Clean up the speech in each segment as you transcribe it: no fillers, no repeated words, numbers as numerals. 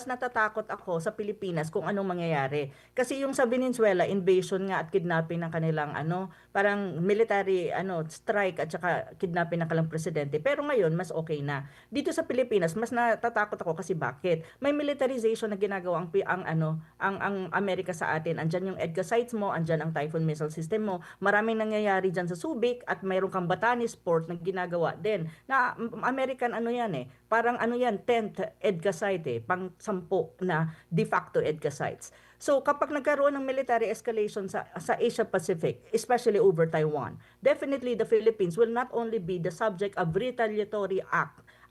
mas natatakot ako sa Pilipinas kung anong mangyayari. Kasi yung sa Venezuela, invasion nga at kidnapping ng kanilang parang military strike at saka kidnapping ng kanilang presidente. Pero ngayon, mas okay na. Dito sa Pilipinas, mas natatakot ako kasi bakit? May militarization na ginagawa ang Amerika sa atin. Andyan yung EDCA sites mo, andyan ang Typhoon missile system mo. Maraming nangyayari dyan sa Subic at mayroon kang Batanes port na ginagawa din. Na American yan eh. Parang yan, 10th EDCA site eh. Pang 10 na de facto EDCA sites. So kapag nagkaroon ng military escalation sa Asia Pacific, especially over Taiwan, definitely the Philippines will not only be the subject of retaliatory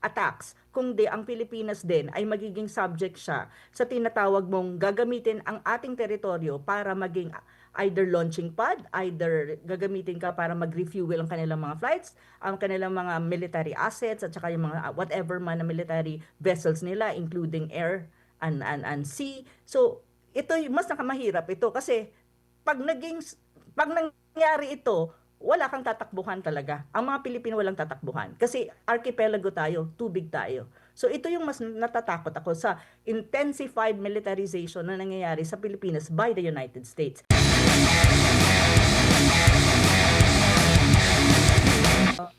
attacks, kundi ang Pilipinas din ay magiging subject siya sa tinatawag mong gagamitin ang ating teritoryo para maging either launching pad, either gagamitin ka para mag-refuel ang kanilang mga flights, ang kanilang mga military assets, at saka yung mga whatever man na military vessels nila, including air and sea. So, ito mas nakamahirap ito kasi pag pag nangyari ito, wala kang tatakbuhan talaga. Ang mga Pilipino walang tatakbuhan kasi archipelago tayo, tubig tayo. So ito yung mas natatakot ako sa intensified militarization na nangyayari sa Pilipinas by the United States.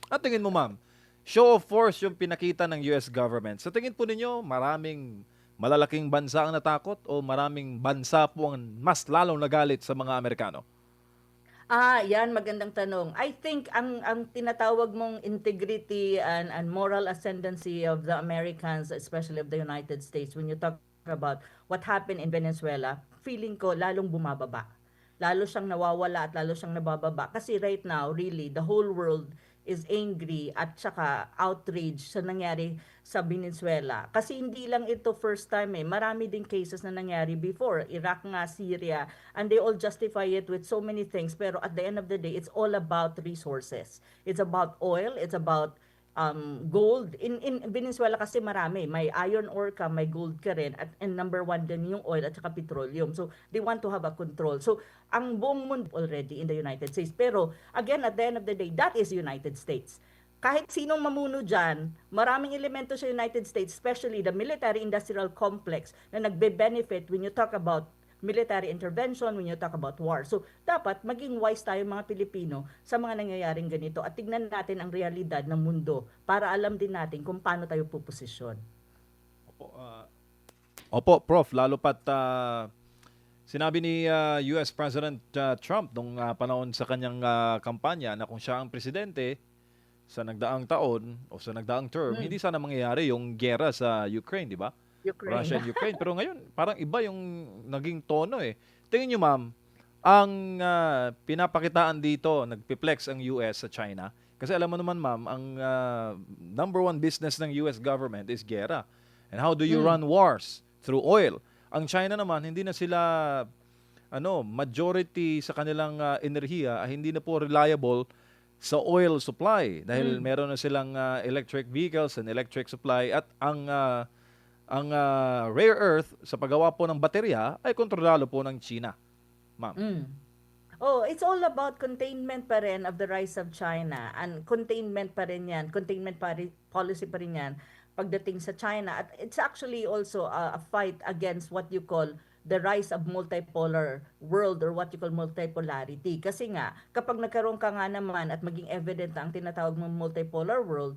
At tingin mo, ma'am, show of force yung pinakita ng US government. Sa tingin po ninyo, maraming malalaking bansa ang natakot o maraming bansa po ang mas lalong nagalit sa mga Amerikano? Yan magandang tanong. I think ang tinatawag mong integrity and moral ascendancy of the Americans, especially of the United States, when you talk about what happened in Venezuela, feeling ko lalong bumababa. Lalo siyang nawawala at lalo siyang nabababa. Kasi right now, really, the whole world is angry at saka outraged sa nangyari sa Venezuela. Kasi hindi lang ito first time eh. Marami din cases na nangyari before. Iraq nga, Syria, and they all justify it with so many things. Pero at the end of the day, it's all about resources. It's about oil, it's about gold. In Venezuela kasi marami. May iron ore ka, may gold ka rin. And number one din yung oil at saka petroleum. So, they want to have a control. So, ang buong mundo already in the United States. Pero, again, at the end of the day, that is United States. Kahit sinong mamuno dyan, maraming elemento sa United States, especially the military-industrial complex na nagbe-benefit when you talk about military intervention, when you talk about war. So, dapat maging wise tayo mga Pilipino sa mga nangyayaring ganito at tignan natin ang realidad ng mundo para alam din natin kung paano tayo puposisyon. Opo, Prof, lalo pat sinabi ni US President Trump nung panahon sa kanyang kampanya na kung siya ang presidente sa nagdaang taon o sa nagdaang term, hindi sana mangyayari yung giyera sa Ukraine, di ba? Ukraine. Russia and Ukraine. Pero ngayon, parang iba yung naging tono eh. Tingin nyo, ma'am, ang pinapakitaan dito, nagpiplex ang US sa China. Kasi alam mo naman, ma'am, ang number one business ng US government is gera. And how do you run wars? Through oil. Ang China naman, hindi na sila majority sa kanilang enerhiya ay hindi na po reliable sa oil supply dahil meron na silang electric vehicles and electric supply at ang rare earth sa paggawa po ng baterya ay kontrolado po ng China, ma'am. Oh, it's all about containment pa rin of the rise of China and containment pa rin yan, policy pa rin yan pagdating sa China. At it's actually also a fight against what you call the rise of multipolar world or what you call multipolarity. Kasi nga, kapag nagkaroon ka nga naman at maging evident ang tinatawag mong multipolar world,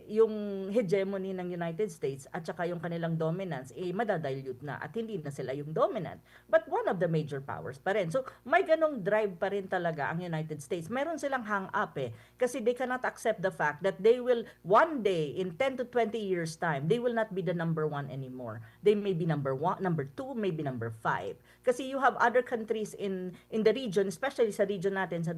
yung hegemony ng United States at saka yung kanilang dominance, madadilute na at hindi na sila yung dominant. But one of the major powers pa rin. So, may ganong drive pa rin talaga ang United States. Meron silang hang up kasi they cannot accept the fact that they will one day, in 10 to 20 years time, they will not be the number one anymore. They may be number one, number two, maybe number five. Kasi you have other countries in the region, especially sa region natin, sa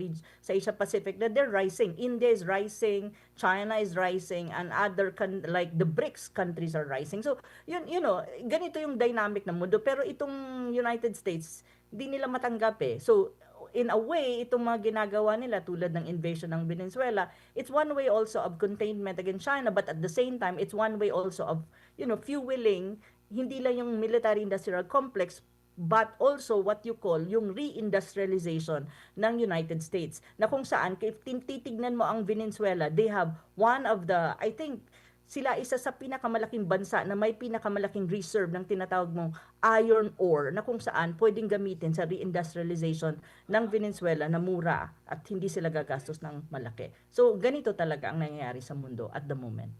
Asia Pacific, that they're rising. India is rising, China is rising, and other like the BRICS countries are rising. So, ganito yung dynamic ng mundo. Pero itong United States, di nila matanggap So, in a way, itong mga ginagawa nila tulad ng invasion ng Venezuela, it's one way also of containment against China, but at the same time, it's one way also of, fueling hindi lang yung military-industrial complex, but also what you call yung reindustrialization ng United States. Na kung saan, if titignan mo ang Venezuela, they have one of the, I think, sila isa sa pinakamalaking bansa na may pinakamalaking reserve ng tinatawag mong iron ore na kung saan pwedeng gamitin sa reindustrialization ng Venezuela na mura at hindi sila gagastos ng malaki. So ganito talaga ang nangyayari sa mundo at the moment.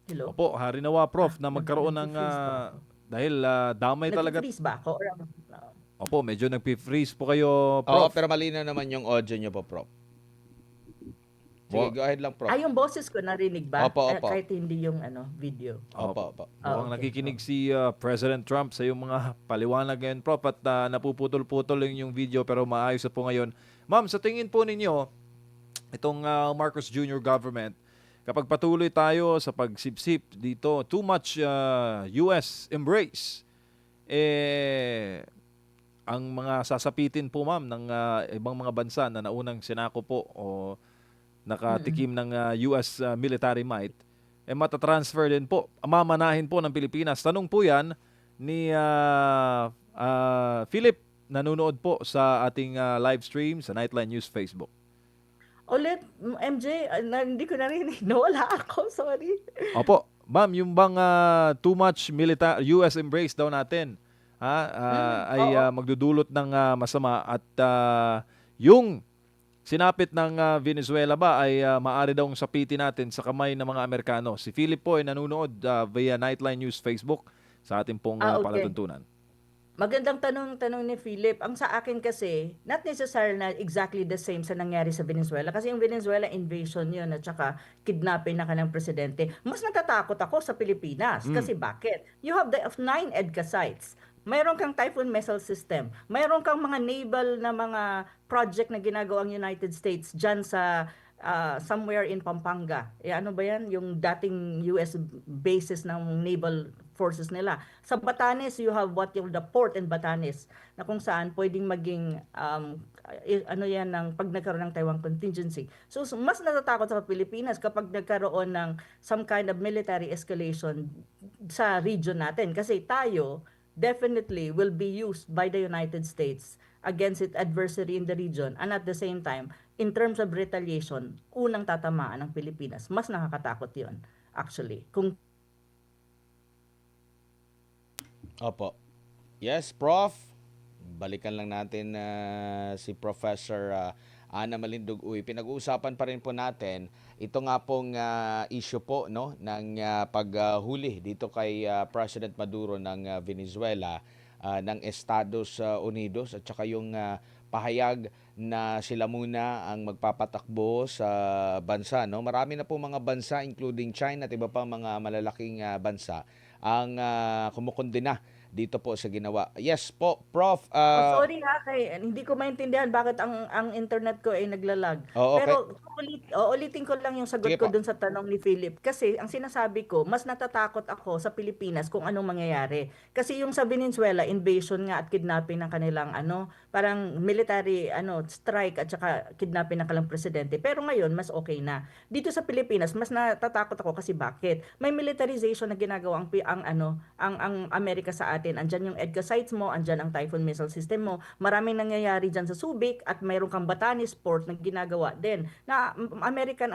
Hello? Opo, hari nawa Prof na magkaroon ng Nag-freeze ba ako? dahil damay talaga. Nag-freeze ba ako? Or, Opo, medyo nagpi-freeze po kayo, Oo, Prof. pero malinaw naman yung audio nyo po, Prof. Sige, go ahead lang, Prof. yung boses ko narinig ba? Opo, opo. Kahit hindi yung video. Opo, opo. Mukhang Okay. nakikinig si President Trump sa yung mga paliwanag ngayon, Prof. At napuputol-putol yung video pero maayos na po ngayon. Ma'am, sa tingin po ninyo, itong Marcos Jr. government, kapag patuloy tayo sa pagsipsip dito, too much US embrace, ang mga sasapitin po ma'am ng ibang mga bansa na naunang sinako po o nakatikim ng US military might, matatransfer din po, mamanahin po ng Pilipinas. Tanong po yan ni Philip, nanonood po sa ating live stream sa Nightline News Facebook. Ulit, MJ, hindi ko narinig. Nawala ako, sorry. Opo, ma'am, yung bang too much US embrace daw natin ay oo. magdudulot ng masama at yung sinapit ng Venezuela ba ay maaari daw sapitin natin sa kamay ng mga Amerikano. Si Philip po ay nanonood via Nightline News Facebook sa ating pong Okay. palatuntunan. Magandang tanong ni Philip. Ang sa akin kasi, not necessarily na exactly the same sa nangyari sa Venezuela. Kasi yung Venezuela invasion yun at saka kidnapping na kanilang presidente. Mas natatakot ako sa Pilipinas. Kasi bakit? You have the 9 EDCA sites. Mayroon kang Typhoon missile system. Mayroon kang mga naval na mga project na ginagawang United States dyan sa somewhere in Pampanga. Ano ba yan? Yung dating US bases ng naval forces nila. Sa Batanes, you have the port in Batanes na kung saan pwedeng maging ano yan ng pag nagkaroon ng Taiwan contingency. So mas natatakot sa Pilipinas kapag nagkaroon ng some kind of military escalation sa region natin kasi tayo definitely will be used by the United States against its adversary in the region, and at the same time, in terms of retaliation, unang tatamaan ng Pilipinas. Mas nakakatakot yon actually. Kung Opo. Yes, Prof. Balikan lang natin si Professor Ana Malindog Uy. Pinag-uusapan pa rin po natin ito nga pong issue po no ng paghuli dito kay President Maduro ng Venezuela ng Estados Unidos at saka yung pahayag na sila muna ang magpapatakbo sa bansa no. Marami na po mga bansa including China at iba pang mga malalaking bansa ang kumukondena dito po sa ginawa. Yes po, Prof. sorry hindi ko maintindihan bakit ang internet ko ay naglalag. Oo, okay. Pero ulitin ko lang yung sagot Sige ko po. dun sa tanong ni Philip. Kasi ang sinasabi ko, mas natatakot ako sa Pilipinas kung anong mangyayari. Kasi yung sa Venezuela, invasion nga at kidnapping ng kanilang parang military strike at saka kidnapping ng kanilang presidente. Pero ngayon, mas okay na. Dito sa Pilipinas, mas natatakot ako kasi bakit? May militarization na ginagawa ang Amerika sa atin. Andyan yung EDCA sites mo, andyan ang Typhoon missile system mo. Maraming nangyayari dyan sa Subic at mayroon kang Batanes port na ginagawa din. Na American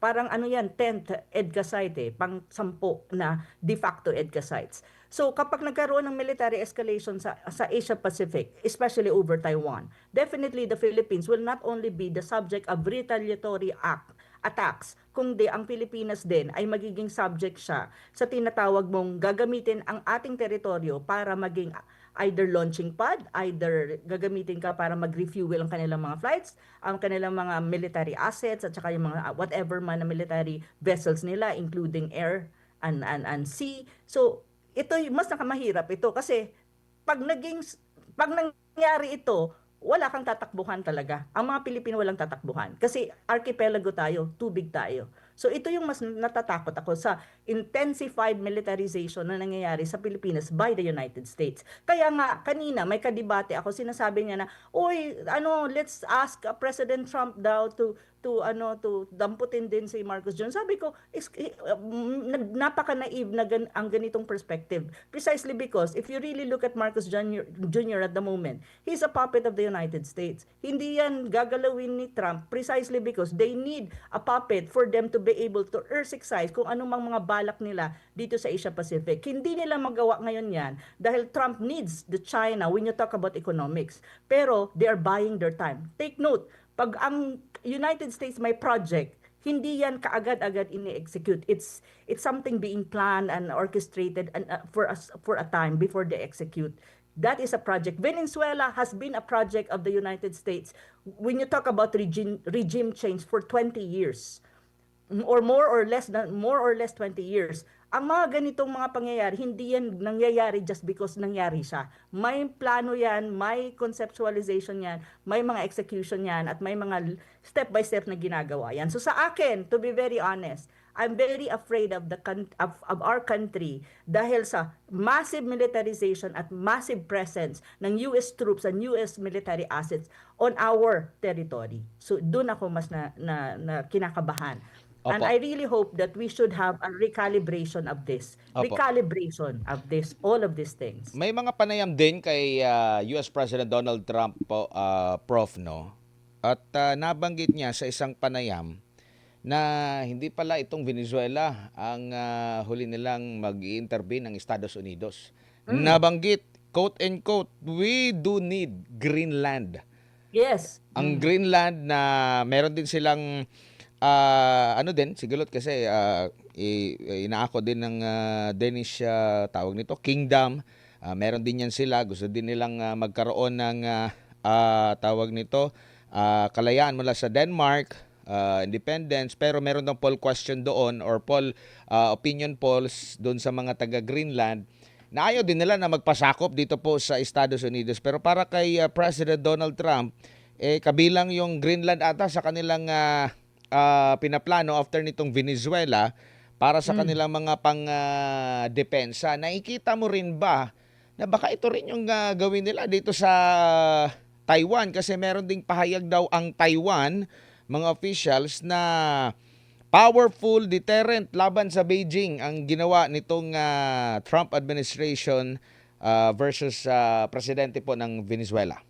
parang 10th EDCA site pang 10 na de facto EDCA sites. So kapag nagkaroon ng military escalation sa Asia Pacific, especially over Taiwan, definitely the Philippines will not only be the subject of retaliatory attacks, kundi ang Pilipinas din ay magiging subject siya sa tinatawag mong gagamitin ang ating teritoryo para maging either launching pad, either gagamitin ka para mag-refuel ang kanilang mga flights, ang kanilang mga military assets, at saka yung mga whatever man na military vessels nila, including air and sea. So, ito mas nakamahirap ito kasi pag nangyari ito, wala kang tatakbuhan talaga. Ang mga Pilipino walang tatakbuhan. Kasi archipelago tayo, tubig tayo. So ito yung mas natatakot ako sa intensified militarization na nangyayari sa Pilipinas by the United States. Kaya nga, kanina may kadebate ako, sinasabi niya na, let's ask President Trump daw to to damputin din si Marcos Jr. Sabi ko, napaka-naive na ang ganitong perspective. Precisely because if you really look at Marcos Jr. at the moment, he's a puppet of the United States. Hindi yan gagalawin ni Trump precisely because they need a puppet for them to be able to exercise kung anumang mga balak nila dito sa Asia Pacific. Hindi nila magawa ngayon yan dahil Trump needs the China when you talk about economics. Pero they are buying their time. Take note, pag ang United States may project, hindi yan kaagad-agad ini-execute. It's something being planned and orchestrated and for a time before they execute. That is a project. Venezuela has been a project of the United States when you talk about regime change for 20 years or more or less 20 years. Ang mga ganitong mga pangyayari, hindi yan nangyayari just because nangyari siya. May plano yan, may conceptualization yan, may mga execution yan, at may mga step by step na ginagawa yan. So sa akin, to be very honest, I'm very afraid of our country dahil sa massive militarization at massive presence ng US troops and US military assets on our territory. So doon ako mas na kinakabahan. And Opo. I really hope that we should have a recalibration of this. Opo. Recalibration of this, all of these things. May mga panayam din kay US President Donald Trump po, Prof, no? At nabanggit niya sa isang panayam na hindi pala itong Venezuela ang huli nilang mag-i-intervene ng Estados Unidos. Nabanggit, quote and quote, we do need Greenland. Yes. Ang Greenland na meron din silang ano din, sigurot kasi inaako din ng Danish tawag nito, Kingdom. Meron din yan sila. Gusto din nilang magkaroon ng tawag nito, kalayaan mula sa Denmark, independence. Pero meron ng poll question doon or opinion polls doon sa mga taga-Greenland na ayaw din nila na magpasakop dito po sa Estados Unidos. Pero para kay President Donald Trump, kabilang yung Greenland ata sa kanilang pinaplano after nitong Venezuela para sa kanilang mga depensa. Nakikita mo rin ba na baka ito rin yung gawin nila dito sa Taiwan? Kasi meron ding pahayag daw ang Taiwan, mga officials, na powerful deterrent laban sa Beijing ang ginawa nitong Trump administration versus presidente po ng Venezuela.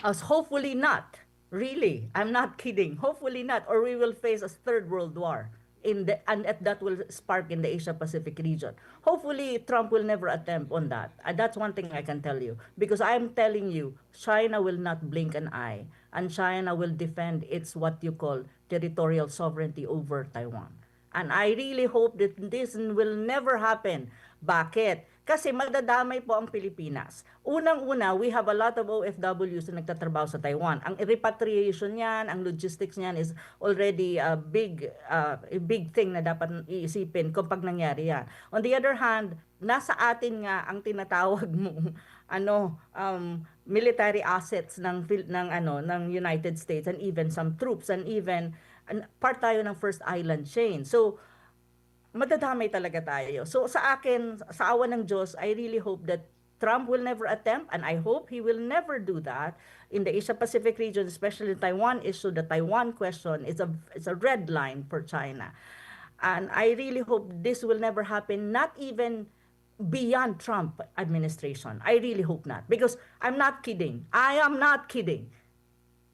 As hopefully not. Really, I'm not kidding. Hopefully not, or we will face a third world war and that will spark in the Asia Pacific region. Hopefully, Trump will never attempt on that. That's one thing I can tell you, because I'm telling you, China will not blink an eye, and China will defend its what you call territorial sovereignty over Taiwan. And I really hope that this will never happen. Bakit? Kasi magdadamay po ang Pilipinas. Unang-una, we have a lot of OFWs na nagtatrabaho sa Taiwan. Ang repatriation niyan, ang logistics niyan is already a big thing na dapat iisipin kung pag nangyari yan. On the other hand, nasa atin nga ang tinatawag mong military assets ng United States and even some troops and even part tayo ng first island chain. So madadamay talaga tayo. So sa akin, sa awa ng Diyos, I really hope that Trump will never attempt, and I hope he will never do that in the Asia-Pacific region, especially the Taiwan issue. The Taiwan question is a red line for China. And I really hope this will never happen, not even beyond Trump administration. I really hope not. Because I'm not kidding. I am not kidding.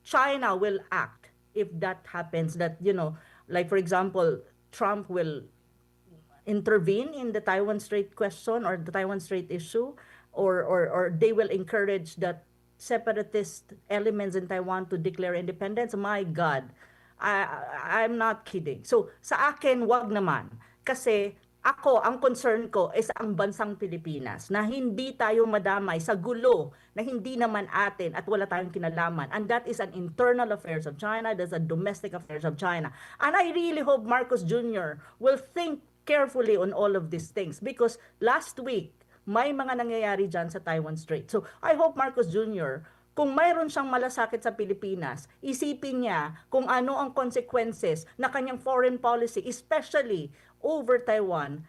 China will act if that happens, that, like for example, Trump will intervene in the Taiwan Strait question or the Taiwan Strait issue, or they will encourage that separatist elements in Taiwan to declare independence. My God, I'm not kidding. So sa akin, wag naman. Kasi ang concern ko is ang bansang Pilipinas, na hindi tayo madamay sa gulo na hindi naman atin at wala tayong kinalaman. And that is an internal affairs of China, that's a domestic affairs of China. And I really hope Marcos Jr. will think carefully on all of these things, because last week may mga nangyayari dyan sa Taiwan Strait. So I hope Marcos Jr., kung mayroon siyang malasakit sa Pilipinas, isipin niya kung ano ang consequences na kanyang foreign policy, especially over Taiwan.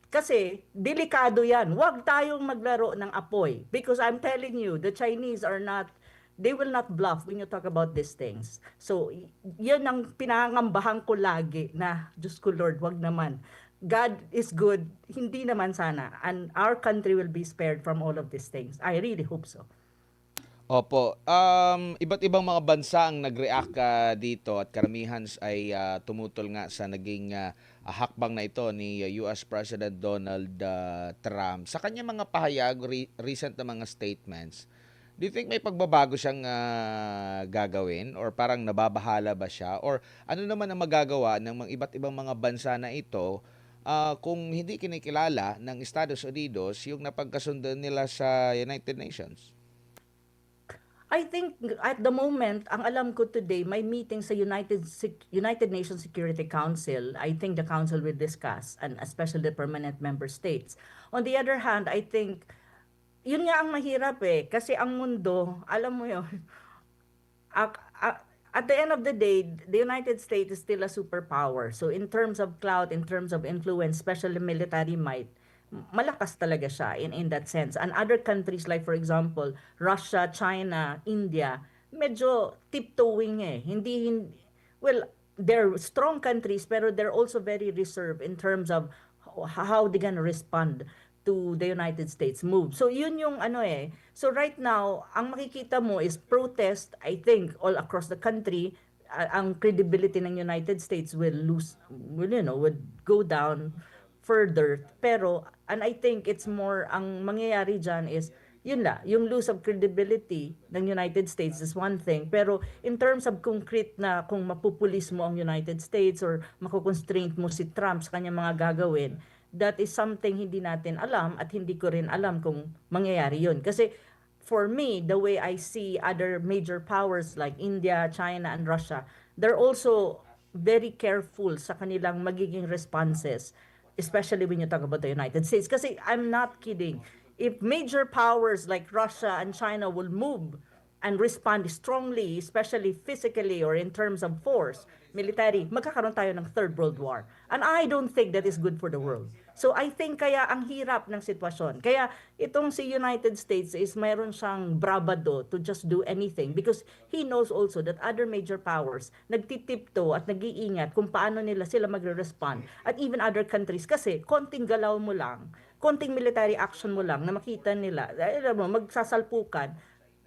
Kasi delikado yan. Huwag tayong maglaro ng apoy, because I'm telling you, the Chinese are not they will not bluff when you talk about these things. So, yun ang pinangangambahan ko lagi na, Diyos ko Lord, wag naman. God is good, hindi naman sana. And our country will be spared from all of these things. I really hope so. Opo. Iba't ibang mga bansa ang nag-react dito at karamihan ay tumutol nga sa naging hakbang na ito ni US President Donald Trump. Sa kanya mga pahayag, recent na mga statements, do you think may pagbabago siyang gagawin or parang nababahala ba siya? Or ano naman ang magagawa ng mga iba't ibang mga bansa na ito kung hindi kinikilala ng Estados Unidos yung napagkasundan nila sa United Nations? I think at the moment, ang alam ko today, may meeting sa United Nations Security Council. I think the council will discuss, and especially the permanent member states. On the other hand, I think, yun nga ang mahirap eh. Kasi ang mundo, alam mo yun, at the end of the day, the United States is still a superpower. So in terms of clout, in terms of influence, especially military might, malakas talaga siya in that sense. And other countries like for example, Russia, China, India, medyo tiptoeing eh. Well, they're strong countries pero they're also very reserved in terms of how they gonna respond to the United States move. So yun yung ano eh. So right now, ang makikita mo is protest, I think, all across the country. Ang credibility ng United States will would go down further. Pero, and I think it's more, ang mangyayari dyan is, yun la, yung lose of credibility ng United States is one thing. Pero in terms of concrete na kung mapupulis mo ang United States or makukonstraint mo si Trump sa kanyang mga gagawin, that is something hindi natin alam at hindi ko rin alam kung mangyayari yun. Kasi for me, the way I see other major powers like India, China, and Russia, they're also very careful sa kanilang magiging responses, especially when you talk about the United States. Kasi I'm not kidding. If major powers like Russia and China will move and respond strongly, especially physically or in terms of force, military, magkakaroon tayo ng Third World War. And I don't think that is good for the world. So I think kaya ang hirap ng sitwasyon. Kaya itong si United States is mayroon siyang bravado to just do anything because he knows also that other major powers nagtitipto at nag-iingat kung paano nila sila magre-respond. At even other countries kasi konting galaw mo lang, konting military action mo lang na makita nila, magsasalpukan,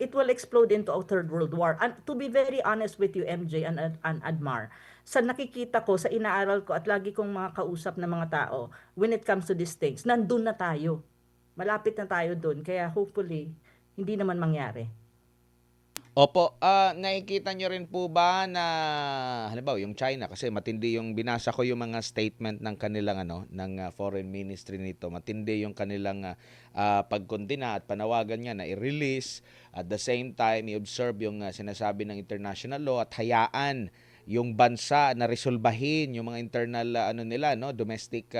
it will explode into a third world war. And to be very honest with you, MJ and Admar, sa nakikita ko, sa inaaral ko at lagi kong mga kausap na mga tao, when it comes to these things, nandun na tayo. Malapit na tayo dun. Kaya hopefully, hindi naman mangyari. Opo, nakikita nyo rin po ba na halimbawa yung China kasi matindi yung binasa ko yung mga statement ng kanilang ng foreign ministry nito. Matindi yung kanilang pagkondena at panawagan niya na i-release. At the same time, i-observe yung sinasabi ng international law at hayaan yung bansa na resolbahin yung mga internal nila domestic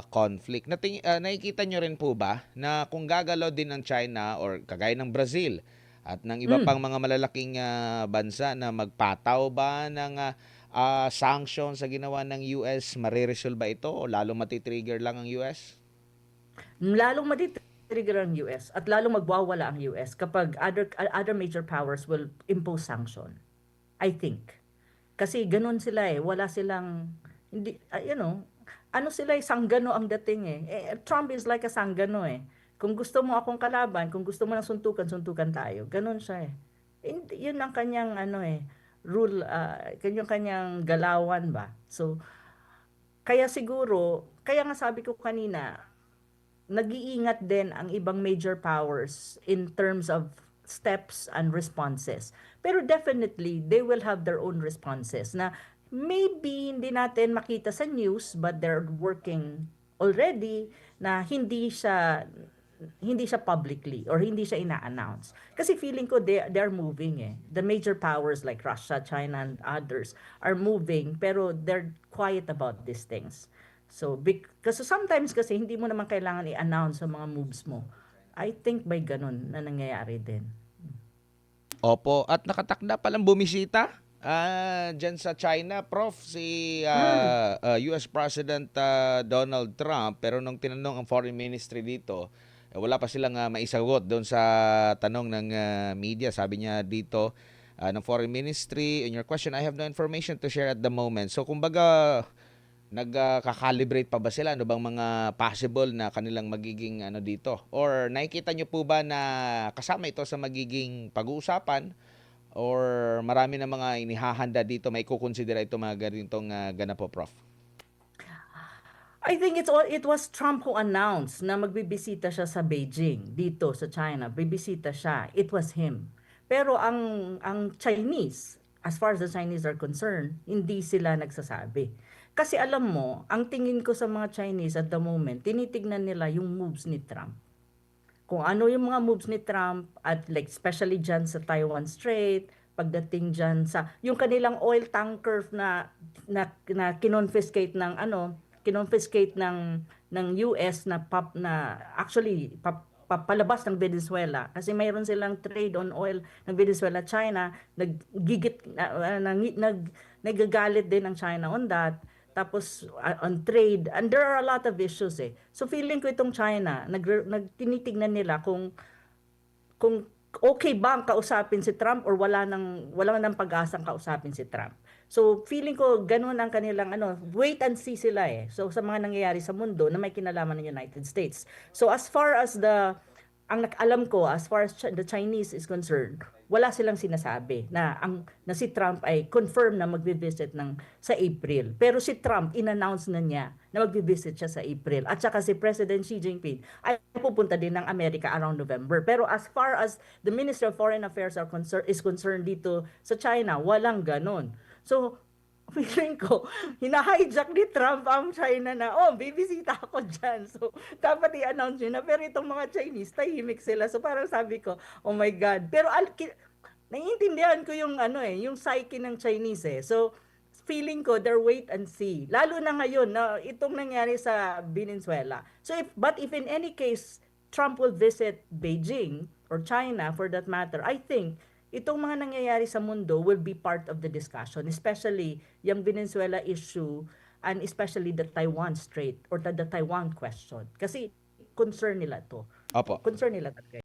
conflict. Nakikita nyo rin po ba na kung gagalaw din ng China or kagaya ng Brazil at ng iba pang mga malalaking bansa na magpataw ba ng sanctions sa ginawa ng US, mariresolve ba ito o lalong matitrigger lang ang US? Lalong matitrigger ang US at lalong magwawala ang US kapag other major powers will impose sanction. I think. Kasi ganun sila eh. Wala silang, hindi, ano sila eh, sanggano ang dating eh. Trump is like a sanggano eh. Kung gusto mo akong kalaban, kung gusto mo ng suntukan, suntukan tayo. Ganun siya eh. Yun ang kanyang rule, kanyang galawan ba. So, kaya siguro, kaya nga sabi ko kanina, nag-iingat din ang ibang major powers in terms of steps and responses. Pero definitely, they will have their own responses na maybe hindi natin makita sa news but they're working already na hindi siya publicly or hindi siya ina-announce. Kasi feeling ko they're moving eh. The major powers like Russia, China, and others are moving pero they're quiet about these things. So, kasi sometimes kasi hindi mo naman kailangan i-announce ang mga moves mo. I think by ganun na nangyayari din. Opo, at nakatakda palang bumisita dyan sa China, Prof, si US President Donald Trump. Pero nung tinanong ang foreign ministry dito, wala pa silang maisagot doon sa tanong ng media. Sabi niya dito ng Foreign Ministry, in your question, I have no information to share at the moment. So kumbaga, nagka-calibrate pa ba sila? Ano bang mga possible na kanilang magiging ano dito? Or nakikita nyo po ba na kasama ito sa magiging pag-uusapan? Or marami na mga inihahanda dito, may kukonsidera ito mga ganitong ganap po, Prof? I think it was Trump who announced na magbibisita siya sa Beijing, dito sa China. Bibisita siya. It was him. Pero ang Chinese, as far as the Chinese are concerned, hindi sila nagsasabi. Kasi alam mo, ang tingin ko sa mga Chinese at the moment, tinitignan nila yung moves ni Trump. Kung ano yung mga moves ni Trump at like especially dyan sa Taiwan Strait, pagdating dyan sa yung kanilang oil tanker na kinonfiscate ng US na actually papalabas ng Venezuela kasi mayroon silang trade on oil ng Venezuela. China nagagalit din ng China on that. Tapos on trade, and there are a lot of issues eh. So feeling ko itong China tinitingnan nila kung okay ba ang kausapin si Trump or wala nang pag-asang kausapin si Trump. So feeling ko ganun ang kanilang wait and see sila eh. So sa mga nangyayari sa mundo na may kinalaman ng United States. So as far as alam ko, as far as the Chinese is concerned, wala silang sinasabi na si Trump ay confirm na magvi-visit sa April. Pero si Trump in-announce na niya na magvi-visit siya sa April. At saka si President Xi Jinping ay pupunta din ng Amerika around November. Pero as far as the Ministry of Foreign Affairs is concerned dito sa China, walang ganon. So feeling ko, hina-hijack ni Trump ang China na, bibisita ako dyan. So, dapat i-announce yun na. Pero itong mga Chinese, tahimik sila. So, parang sabi ko, oh my God. Pero naiintindihan ko yung psyche ng Chinese eh. So, feeling ko, they're wait and see. Lalo na ngayon, na itong nangyari sa Venezuela. So, but if in any case, Trump will visit Beijing or China for that matter, I think, itong mga nangyayari sa mundo will be part of the discussion, especially yung Venezuela issue and especially the Taiwan Strait or the Taiwan question. Kasi concern nila to. Opo. Concern nila talaga.